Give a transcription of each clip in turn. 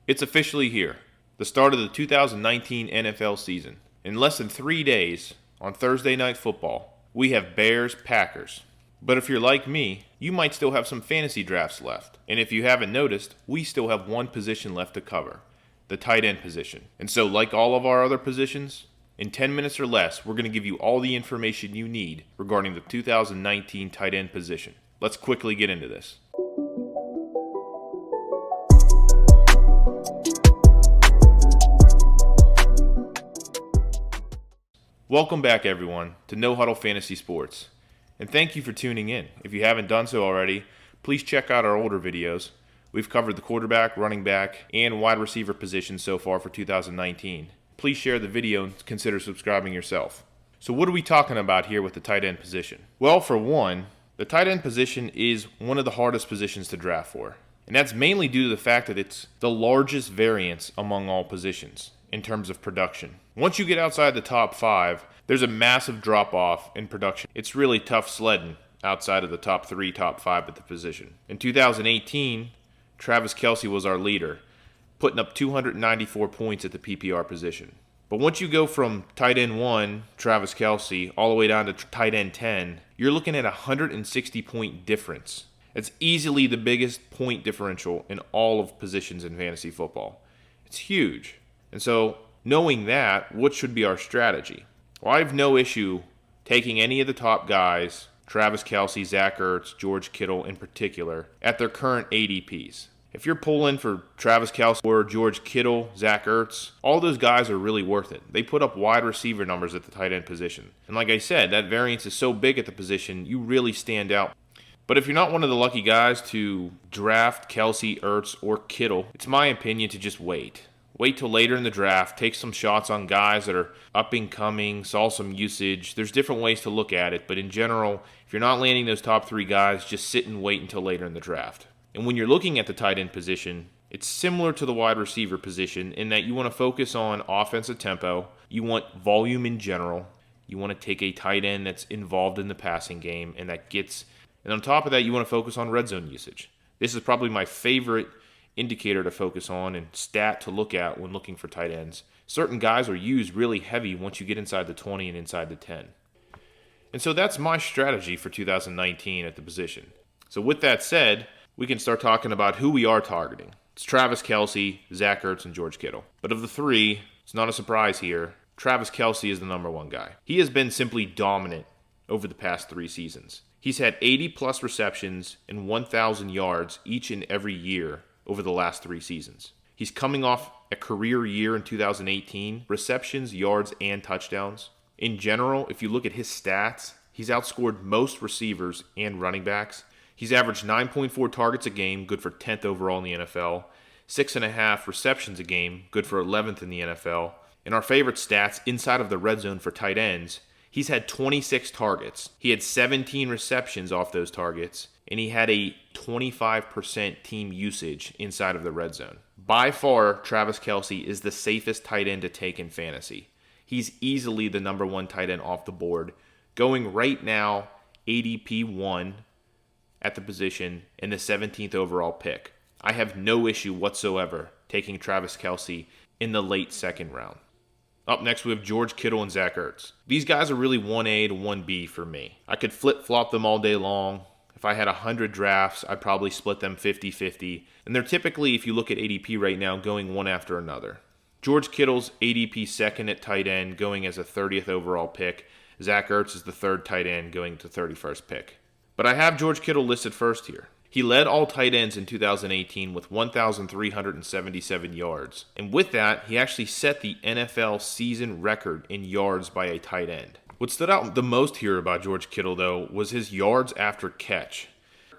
It's officially here, the start of the 2019 NFL season. In less than 3 days, on Thursday Night Football, we have Bears-Packers. But if you're like me, you might still have some fantasy drafts left. And if you haven't noticed, we still have one position left to cover, the tight end position. And so, like all of our other positions, in 10 minutes or less, we're going to give you all the information you need regarding the 2019 tight end position. Let's quickly get into this. Welcome back, everyone, to No Huddle Fantasy Sports. And thank you for tuning in. If you haven't done so already, please check out our older videos. We've covered the quarterback, running back, and wide receiver positions so far for 2019. Please share the video and consider subscribing yourself. So what are we talking about here with the tight end position? Well, for one, the tight end position is one of the hardest positions to draft for. And that's mainly due to the fact that it's the largest variance among all positions in terms of production. Once you get outside the top 5, there's a massive drop-off in production. It's really tough sledding outside of the top 3, top 5 at the position. In 2018, Travis Kelce was our leader, putting up 294 points at the PPR position. But once you go from tight end 1, Travis Kelce, all the way down to tight end 10, you're looking at a 160-point difference. It's easily the biggest point differential in all of positions in fantasy football. It's huge. And so, knowing that, what should be our strategy? Well, I have no issue taking any of the top guys, Travis Kelce, Zach Ertz, George Kittle in particular, at their current ADPs. If you're pulling for Travis Kelce or George Kittle, Zach Ertz, all those guys are really worth it. They put up wide receiver numbers at the tight end position. And like I said, that variance is so big at the position, you really stand out. But if you're not one of the lucky guys to draft Kelce, Ertz, or Kittle, it's my opinion to just wait. Wait till later in the draft, take some shots on guys that are up and coming, saw some usage. There's different ways to look at it, but in general, if you're not landing those top 3 guys, just sit and wait until later in the draft. And when you're looking at the tight end position, it's similar to the wide receiver position in that you want to focus on offensive tempo, you want volume in general, you want to take a tight end that's involved in the passing game, and on top of that, you want to focus on red zone usage. This is probably my favorite indicator to focus on and stat to look at when looking for tight ends. Certain guys are used really heavy once you get inside the 20 and inside the 10. And so that's my strategy for 2019 at the position. So with that said, we can start talking about who we are targeting. It's Travis Kelce, Zach Ertz, and George Kittle. But of the 3, it's not a surprise here, Travis Kelce is the number 1 guy. He has been simply dominant over the past 3 seasons. He's had 80-plus receptions and 1,000 yards each and every year over the last 3 seasons. He's coming off a career year in 2018, receptions, yards, and touchdowns. In general, if you look at his stats, he's outscored most receivers and running backs. He's averaged 9.4 targets a game, good for 10th overall in the NFL, 6.5 receptions a game, good for 11th in the NFL. And our favorite stats, inside of the red zone for tight ends, he's had 26 targets. He had 17 receptions off those targets, and he had a 25% team usage inside of the red zone. By far, Travis Kelce is the safest tight end to take in fantasy. He's easily the number 1 tight end off the board, going right now ADP 1 at the position and the 17th overall pick. I have no issue whatsoever taking Travis Kelce in the late 2nd round. Up next, we have George Kittle and Zach Ertz. These guys are really 1A to 1B for me. I could flip-flop them all day long. If I had 100 drafts, I'd probably split them 50-50. And they're typically, if you look at ADP right now, going one after another. George Kittle's ADP 2nd at tight end, going as a 30th overall pick. Zach Ertz is the 3rd tight end, going to 31st pick. But I have George Kittle listed first here. He led all tight ends in 2018 with 1,377 yards. And with that, he actually set the NFL season record in yards by a tight end. What stood out the most here about George Kittle, though, was his yards after catch.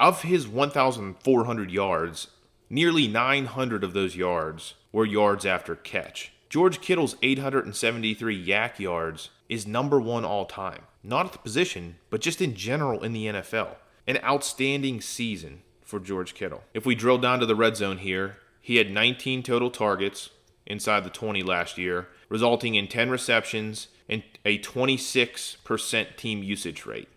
Of his 1,400 yards, nearly 900 of those yards were yards after catch. George Kittle's 873 yak yards is number 1 all time. Not at the position, but just in general in the NFL. An outstanding season for George Kittle. If we drill down to the red zone here, he had 19 total targets inside the 20 last year, resulting in 10 receptions and a 26% team usage rate.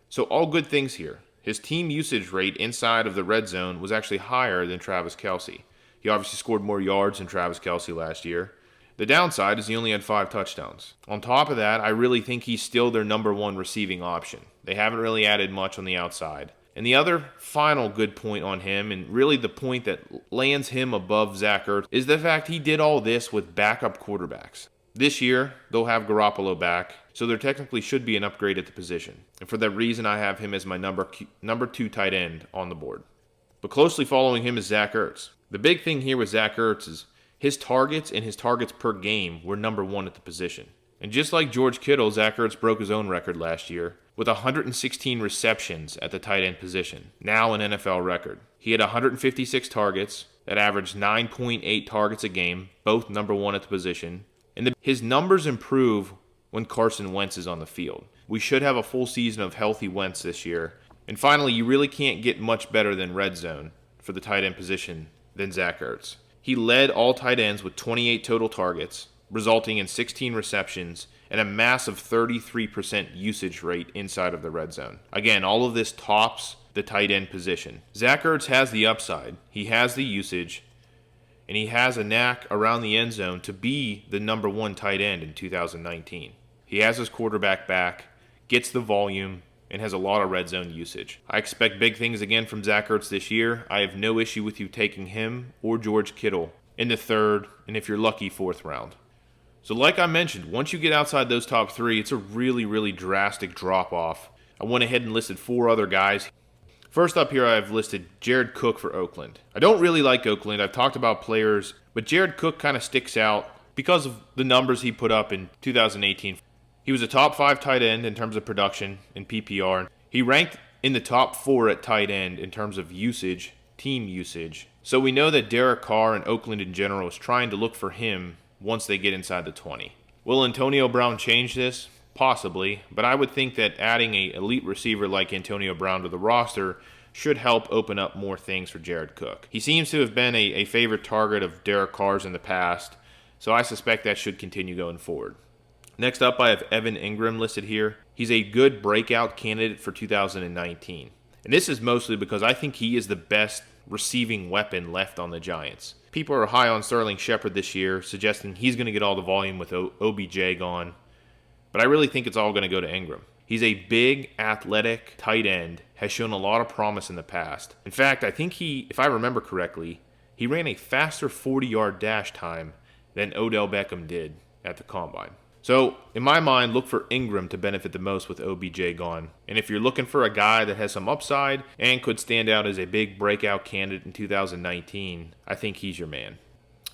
So all good things here. His team usage rate inside of the red zone was actually higher than Travis Kelce. He obviously scored more yards than Travis Kelce last year. The downside is he only had 5 touchdowns. On top of that, I really think he's still their number 1 receiving option. They haven't really added much on the outside. And the other final good point on him, and really the point that lands him above Zach Ertz, is the fact he did all this with backup quarterbacks. This year, they'll have Garoppolo back, so there technically should be an upgrade at the position. And for that reason, I have him as my number 2 tight end on the board. But closely following him is Zach Ertz. The big thing here with Zach Ertz is his targets and his targets per game were number 1 at the position. And just like George Kittle, Zach Ertz broke his own record last year with 116 receptions at the tight end position, now an NFL record. He had 156 targets that averaged 9.8 targets a game, both number 1 at the position. And his numbers improve when Carson Wentz is on the field. We should have a full season of healthy Wentz this year. And finally, you really can't get much better than red zone for the tight end position than Zach Ertz. He led all tight ends with 28 total targets, resulting in 16 receptions and a massive 33% usage rate inside of the red zone. Again, all of this tops the tight end position. Zach Ertz has the upside. He has the usage, and he has a knack around the end zone to be the number 1 tight end in 2019. He has his quarterback back, gets the volume, and has a lot of red zone usage. I expect big things again from Zach Ertz this year. I have no issue with you taking him or George Kittle in the 3rd, and if you're lucky, 4th round. So like I mentioned, once you get outside those top 3, it's a really, really drastic drop-off. I went ahead and listed 4 other guys. First up here, I've listed Jared Cook for Oakland. I don't really like Oakland. I've talked about players, but Jared Cook kind of sticks out because of the numbers he put up in 2018. He was a top 5 tight end in terms of production in PPR. He ranked in the top 4 at tight end in terms of usage, team usage. So we know that Derek Carr and Oakland in general is trying to look for him once they get inside the 20. Will Antonio Brown change this? Possibly, but I would think that adding an elite receiver like Antonio Brown to the roster should help open up more things for Jared Cook. He seems to have been a favorite target of Derek Carr's in the past, so I suspect that should continue going forward. Next up, I have Evan Ingram listed here. He's a good breakout candidate for 2019. And this is mostly because I think he is the best receiving weapon left on the Giants. People are high on Sterling Shepard this year, suggesting he's going to get all the volume with OBJ gone. But I really think it's all going to go to Ingram. He's a big, athletic tight end, has shown a lot of promise in the past. In fact, I think if I remember correctly, he ran a faster 40-yard dash time than Odell Beckham did at the Combine. So, in my mind, look for Ingram to benefit the most with OBJ gone. And if you're looking for a guy that has some upside and could stand out as a big breakout candidate in 2019, I think he's your man.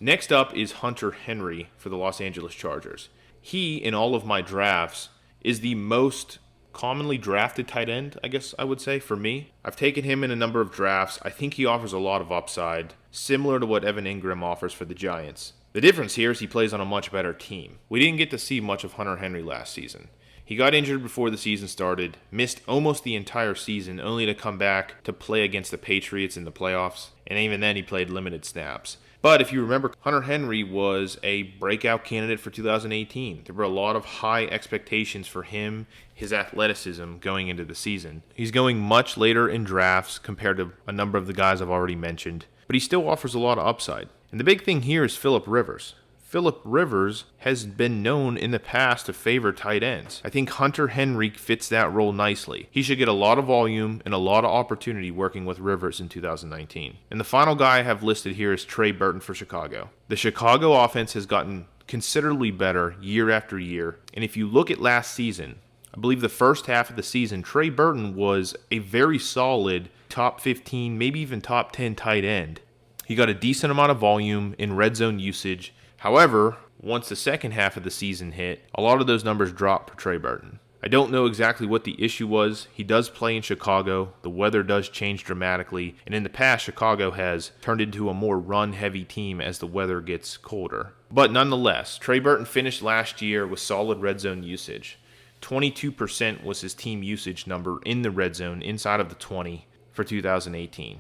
Next up is Hunter Henry for the Los Angeles Chargers. He, in all of my drafts, is the most commonly drafted tight end, I guess I would say, for me. I've taken him in a number of drafts. I think he offers a lot of upside, similar to what Evan Ingram offers for the Giants. The difference here is he plays on a much better team. We didn't get to see much of Hunter Henry last season. He got injured before the season started, missed almost the entire season, only to come back to play against the Patriots in the playoffs, and even then he played limited snaps. But if you remember, Hunter Henry was a breakout candidate for 2018. There were a lot of high expectations for him, his athleticism going into the season. He's going much later in drafts compared to a number of the guys I've already mentioned, but he still offers a lot of upside. And the big thing here is Phillip Rivers. Phillip Rivers has been known in the past to favor tight ends. I think Hunter Henry fits that role nicely. He should get a lot of volume and a lot of opportunity working with Rivers in 2019. And the final guy I have listed here is Trey Burton for Chicago. The Chicago offense has gotten considerably better year after year. And if you look at last season, I believe the first half of the season, Trey Burton was a very solid top 15, maybe even top 10 tight end. He got a decent amount of volume in red zone usage. However, once the second half of the season hit, a lot of those numbers dropped for Trey Burton. I don't know exactly what the issue was. He does play in Chicago. The weather does change dramatically. And in the past, Chicago has turned into a more run-heavy team as the weather gets colder. But nonetheless, Trey Burton finished last year with solid red zone usage. 22% was his team usage number in the red zone inside of the 20 for 2018.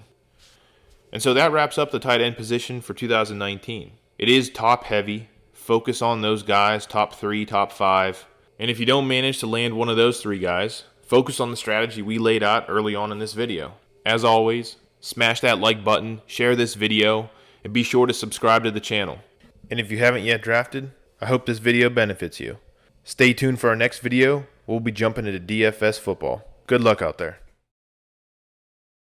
And so that wraps up the tight end position for 2019. It is top heavy. Focus on those guys, top 3, top 5. And if you don't manage to land one of those 3 guys, focus on the strategy we laid out early on in this video. As always, smash that like button, share this video, and and be sure to subscribe to the channel. And if you haven't yet drafted, I hope this video benefits you. Stay tuned for our next video. We'll be jumping into DFS football. Good luck out there.